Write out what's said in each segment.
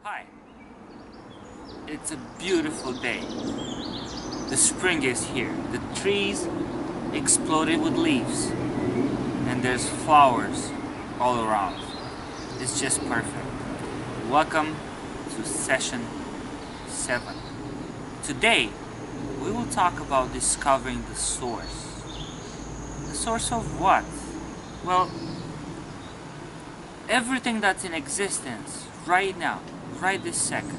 Hi, it's a beautiful day. The spring is here. The trees exploded with leaves, and there's flowers all around. It's just perfect. Welcome to session 7. Today, we will talk about discovering the source. The source of what? Well, everything that's in existence right now, right this second,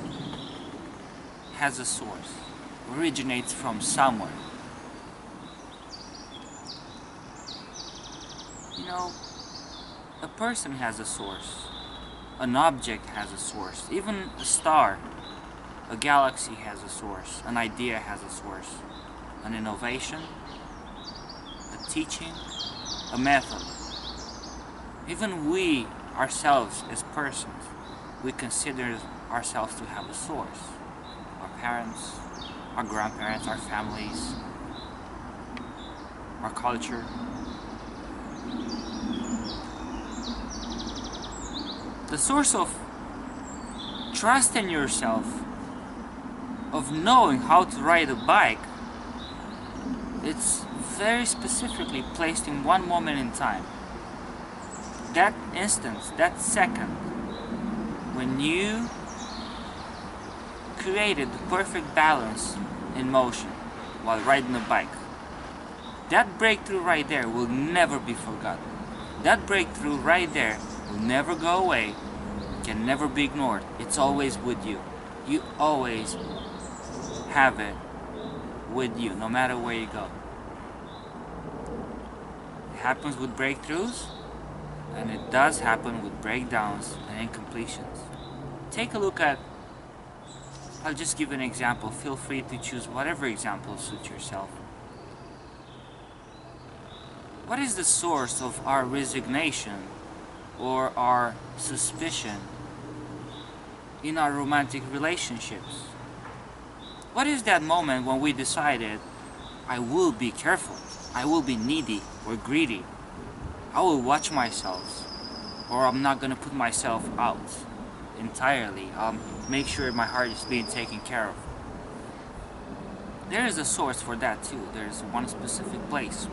has a source, originates from somewhere. You know, a person has a source, an object has a source, even a star, a galaxy has a source, an idea has a source, an innovation, a teaching, a method. Even we, ourselves as persons, we consider ourselves to have a source. Our parents, our grandparents, our families, our culture. The source of trust in yourself, of knowing how to ride a bike, it's very specifically placed in one moment in time. That instance, that second, when you created the perfect balance in motion while riding a bike. That breakthrough right there will never be forgotten. That breakthrough right there will never go away, can never be ignored. It's always with you. You always have it with you, no matter where you go. It happens with breakthroughs, and it does happen with breakdowns and incompletions. Take a look at, I'll just give an example. Feel free to choose whatever example suits yourself. What is the source of our resignation or our suspicion in our romantic relationships? What is that moment when we decided, I will be careful, I will be needy or greedy, I will watch myself, or I'm not gonna put myself out entirely. I'll make sure my heart is being taken care of. There is a source for that too. There's one specific place.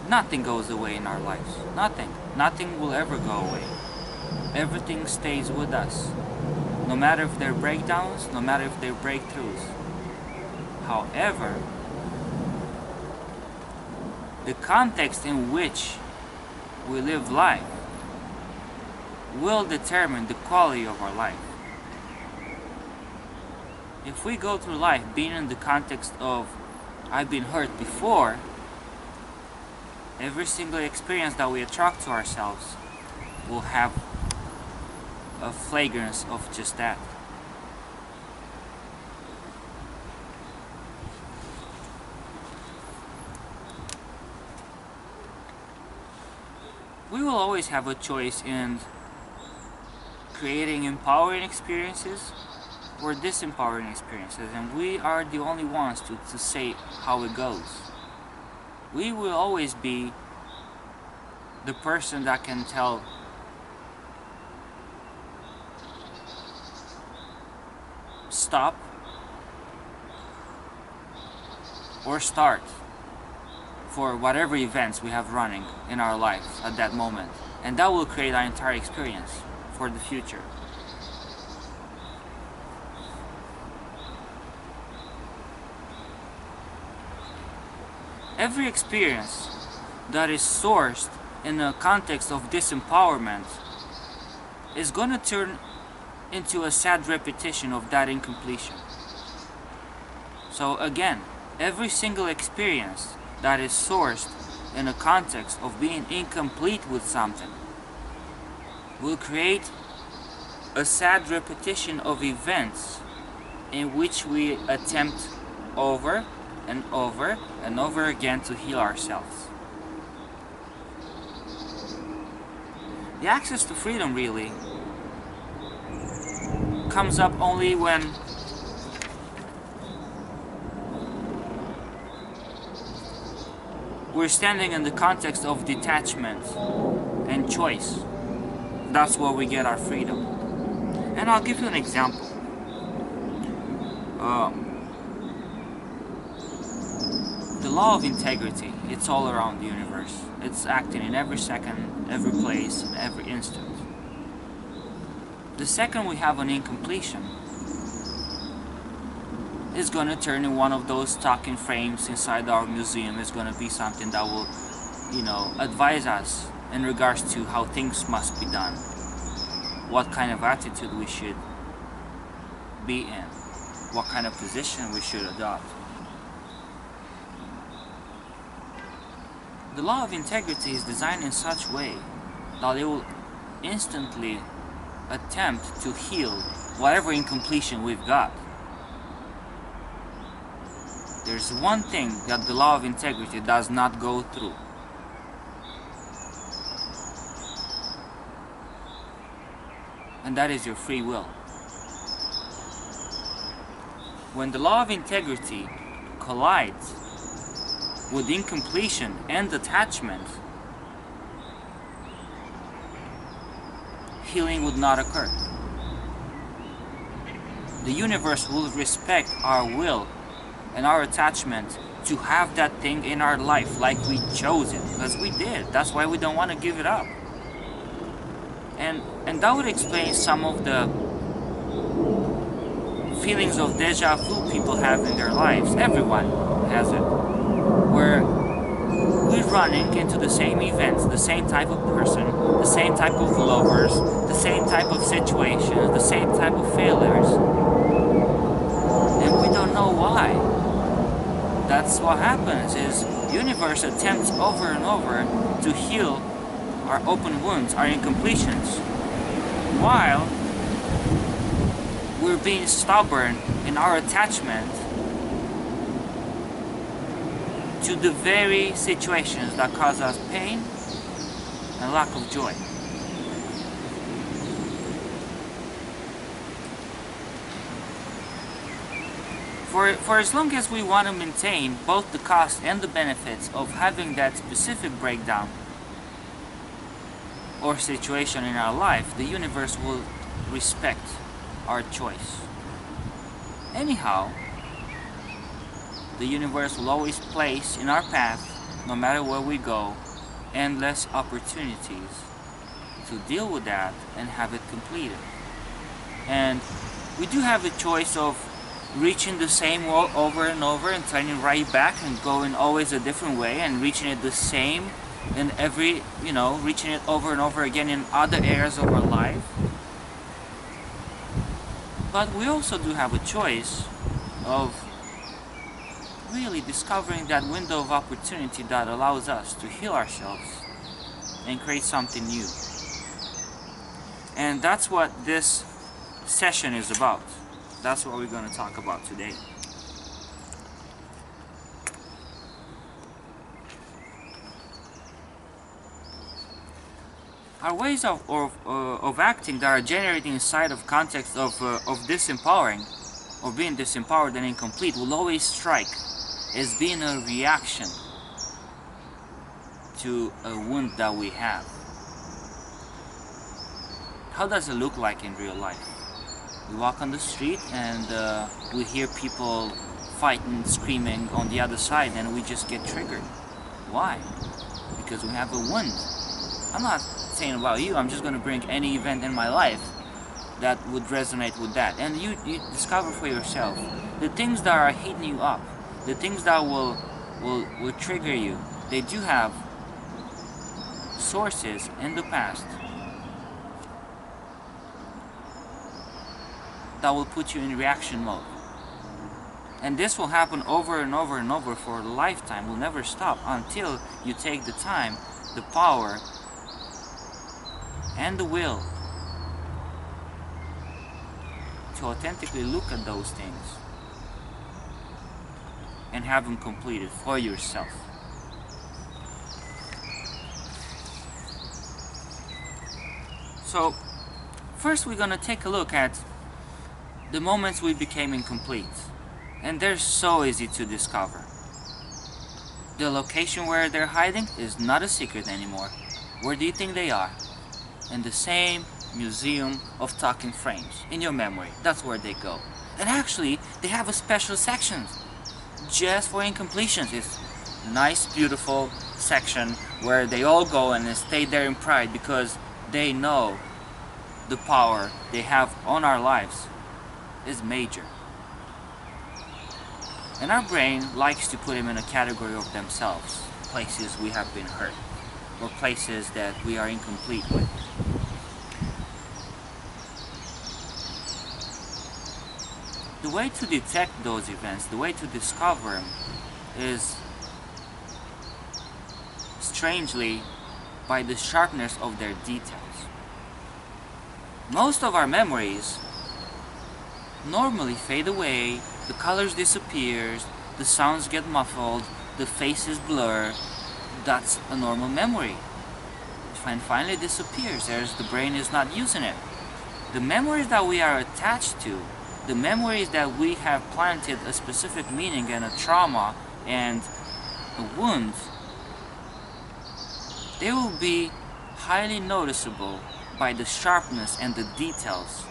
Nothing goes away in our lives. Nothing. Nothing will ever go away. Everything stays with us. No matter if they're breakdowns, no matter if they're breakthroughs. However, the context in which we live life will determine the quality of our life. If we go through life being in the context of I've been hurt before, every single experience that we attract to ourselves will have a flagrance of just that. We will always have a choice in creating empowering experiences or disempowering experiences, and we are the only ones to say how it goes. We will always be the person that can tell stop or start for whatever events we have running in our lives at that moment, and that will create our entire experience for the future. Every experience that is sourced in a context of disempowerment is going to turn into a sad repetition of that incompletion. So again, every single experience that is sourced in a context of being incomplete with something will create a sad repetition of events in which we attempt over and over and over again to heal ourselves. The access to freedom really comes up only when we're standing in the context of detachment and choice. That's where we get our freedom. And I'll give you an example. The law of integrity, it's all around the universe. It's acting in every second, every place, and every instant. The second we have an incompletion, is going to turn in one of those stocking frames inside our museum. Is going to be something that will, advise us in regards to how things must be done, what kind of attitude we should be in, what kind of position we should adopt. The law of integrity is designed in such a way that it will instantly attempt to heal whatever incompletion we've got. There's one thing that the law of integrity does not go through. And that is your free will. When the law of integrity collides with incompletion and attachment, healing would not occur. The universe will respect our will and our attachment to have that thing in our life like we chose it, because we did. That's why we don't want to give it up. And that would explain some of the feelings of deja vu people have in their lives. Everyone has it. Where we're running into the same events, the same type of person, the same type of lovers, the same type of situations, the same type of failures. And we don't know why. That's what happens, is universe attempts over and over to heal our open wounds, our incompletions, while we're being stubborn in our attachment to the very situations that cause us pain and lack of joy. For as long as we want to maintain both the cost and the benefits of having that specific breakdown or situation in our life, the universe will respect our choice. Anyhow, the universe will always place in our path, no matter where we go, endless opportunities to deal with that and have it completed. And we do have a choice of reaching the same wall over and over and turning right back and going always a different way and reaching it the same in every, reaching it over and over again in other areas of our life. But we also do have a choice of really discovering that window of opportunity that allows us to heal ourselves and create something new. And that's what this session is about. That's what we're going to talk about today. Our ways of acting that are generating inside of context of disempowering, or being disempowered and incomplete, will always strike as being a reaction to a wound that we have. How does it look like in real life? We walk on the street and we hear people fighting, screaming on the other side, and we just get triggered. Why? Because we have a wound. I'm not saying about you, I'm just going to bring any event in my life that would resonate with that. And you discover for yourself the things that are heating you up, the things that will trigger you. They do have sources in the past that will put you in reaction mode. And this will happen over and over and over for a lifetime. Will never stop until you take the time, the power, and the will to authentically look at those things and have them completed for yourself. So, first we're going to take a look at the moments we became incomplete. And they're so easy to discover. The location where they're hiding is not a secret anymore. Where do you think they are? In the same museum of talking frames, in your memory. That's where they go. And actually, they have a special section just for incompletions. It's nice, beautiful section where they all go and they stay there in pride because they know the power they have on our lives is major. And our brain likes to put them in a category of themselves, places we have been hurt, or places that we are incomplete with. The way to detect those events, the way to discover them, is strangely by the sharpness of their details. Most of our memories normally fade away, the colors disappears, the sounds get muffled, the faces blur. That's a normal memory. And finally disappears. The brain is not using it. The memories that we are attached to, the memories that we have planted a specific meaning and a trauma and a wound, they will be highly noticeable by the sharpness and the details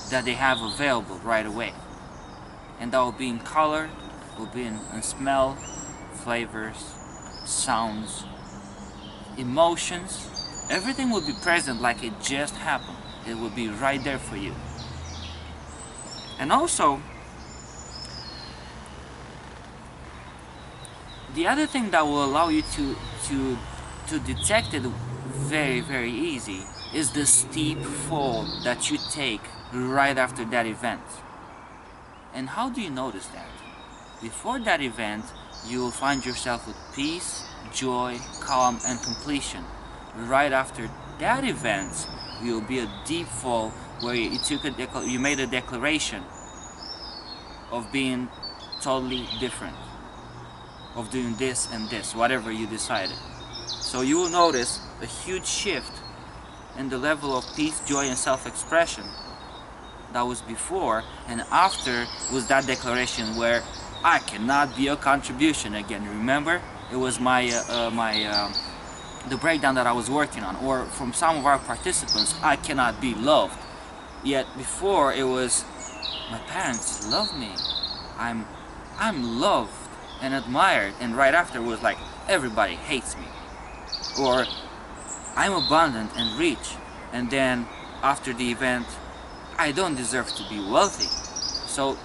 that they have available right away. And that will be in color, will be in smell, flavors, sounds, emotions. Everything will be present like it just happened. It will be right there for you. And also, the other thing that will allow you to detect it very, very easy is the steep fall that you take right after that event. And how do you notice that? Before that event, you will find yourself with peace, joy, calm, and completion. Right after that event, you will be a deep fall where you made a declaration of being totally different, of doing this and this, whatever you decided. So you will notice a huge shift in the level of peace, joy, and self-expression that was before, and after was that declaration where I cannot be a contribution again. Remember, it was the breakdown that I was working on, or from some of our participants, I cannot be loved. Yet before it was, my parents love me, I'm loved and admired, and right after was like, everybody hates me, or I'm abundant and rich, and then after the event, I don't deserve to be wealthy. So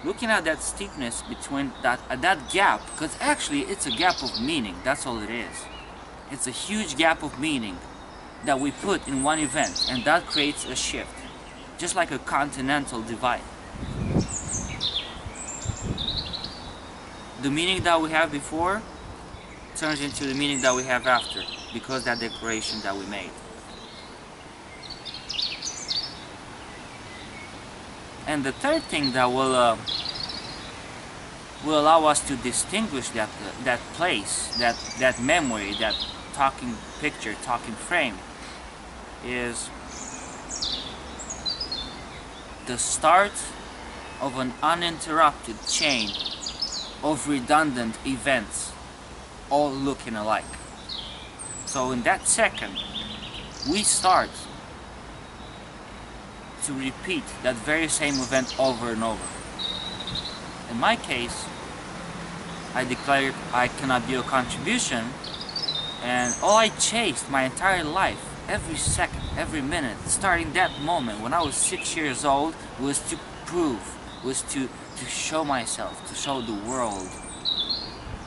looking at that steepness between that gap, because actually it's a gap of meaning, that's all it is. It's a huge gap of meaning that we put in one event, and that creates a shift, just like a continental divide. The meaning that we have before turns into the meaning that we have after, because that declaration that we made. And the third thing that will allow us to distinguish that place, that memory, that talking picture, talking frame, is the start of an uninterrupted chain of redundant events, all looking alike. So in that second, we start to repeat that very same event over and over. In my case, I declared I cannot be a contribution, and all I chased my entire life, every second, every minute, starting that moment when I was 6 years old, was to prove, was to show myself, to show the world,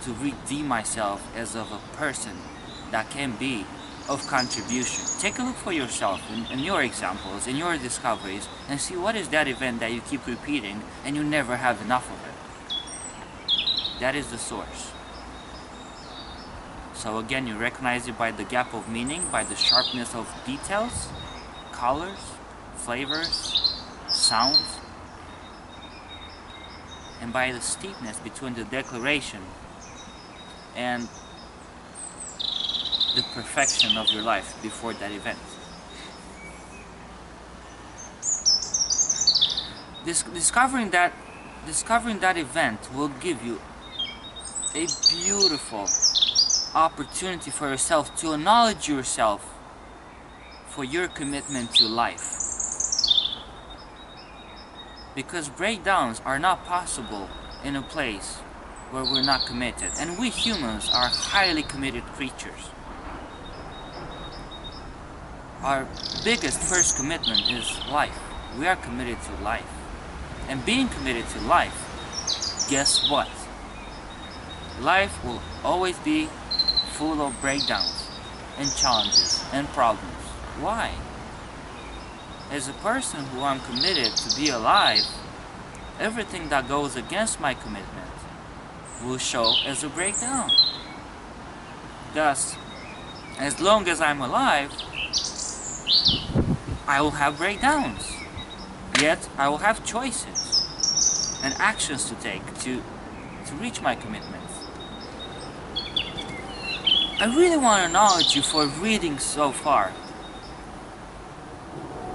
to redeem myself as of a person that can be of contribution. Take a look for yourself in your examples, in your discoveries, and see what is that event that you keep repeating and you never have enough of it. That is the source. So again, you recognize it by the gap of meaning, by the sharpness of details, colors, flavors, sounds, and by the steepness between the declaration and the perfection of your life before that event. Discovering that event will give you a beautiful opportunity for yourself to acknowledge yourself for your commitment to life. Because breakdowns are not possible in a place where we're not committed. And we humans are highly committed creatures. Our biggest first commitment is life. We are committed to life. And being committed to life, guess what? Life will always be full of breakdowns and challenges and problems. Why? As a person who I'm committed to be alive, everything that goes against my commitment will show as a breakdown. Thus, as long as I'm alive, I will have breakdowns. Yet, I will have choices and actions to take to reach my commitments. I really want to acknowledge you for reading so far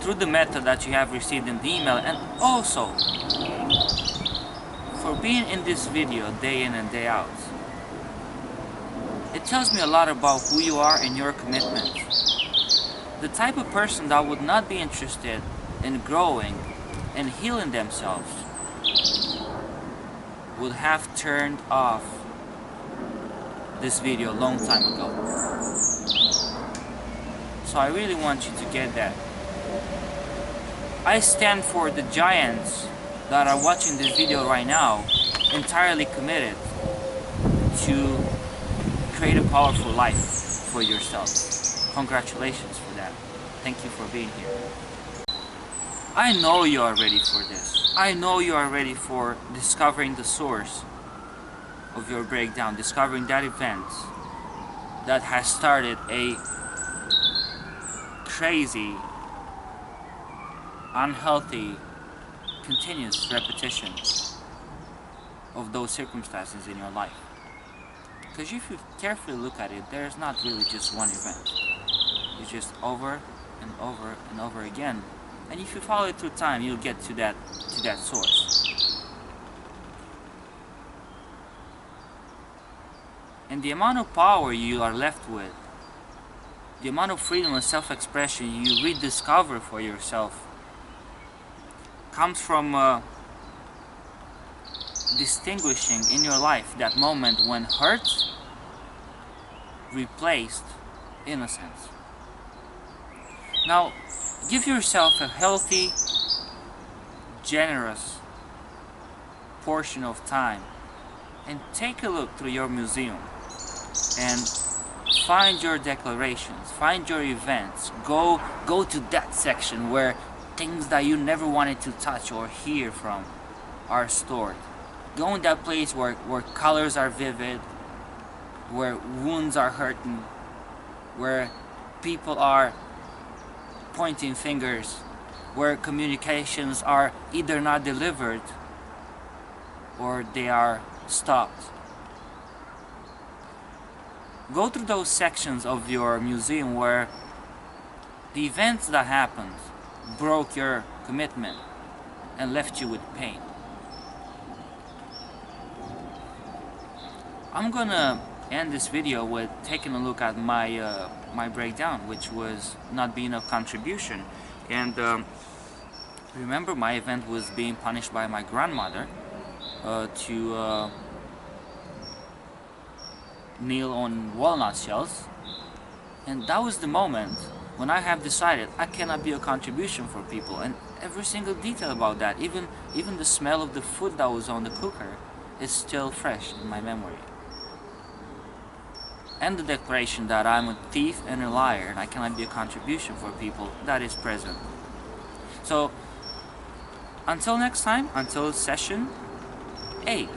through the method that you have received in the email, and also for being in this video day in and day out. It tells me a lot about who you are and your commitment. The type of person that would not be interested in growing and healing themselves would have turned off this video a long time ago. So I really want you to get that. I stand for the giants that are watching this video right now, entirely committed to create a powerful life for yourself. Congratulations for that. Thank you for being here. I know you are ready for this. I know you are ready for discovering the source of your breakdown, discovering that event that has started a crazy, unhealthy, continuous repetition of those circumstances in your life. Because if you carefully look at it, there's not really just one event. It's just over and over and over again. And if you follow it through time, you'll get to that source. And the amount of power you are left with, the amount of freedom and self-expression you rediscover for yourself, comes from distinguishing in your life that moment when hurt replaced innocence. Now, give yourself a healthy, generous portion of time and take a look through your museum and find your declarations, find your events, go to that section where things that you never wanted to touch or hear from are stored. Go in that place where colors are vivid, where wounds are hurting, where people are pointing fingers, where communications are either not delivered or they are stopped. Go through those sections of your museum where the events that happened broke your commitment and left you with pain. I'm gonna end this video with taking a look at my my breakdown, which was not being of contribution. And remember, my event was being punished by my grandmother to kneel on walnut shells, and that was the moment when I have decided I cannot be a contribution for people. And every single detail about that, even the smell of the food that was on the cooker, is still fresh in my memory. And the declaration that I'm a thief and a liar and I cannot be a contribution for people, that is present. So, until next time, until session 8,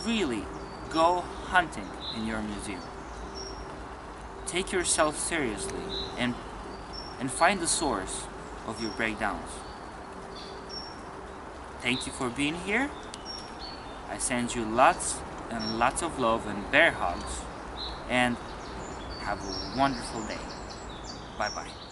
really go hunting in your museum. Take yourself seriously and find the source of your breakdowns. Thank you for being here. I send you lots and lots of love and bear hugs, and have a wonderful day. Bye bye.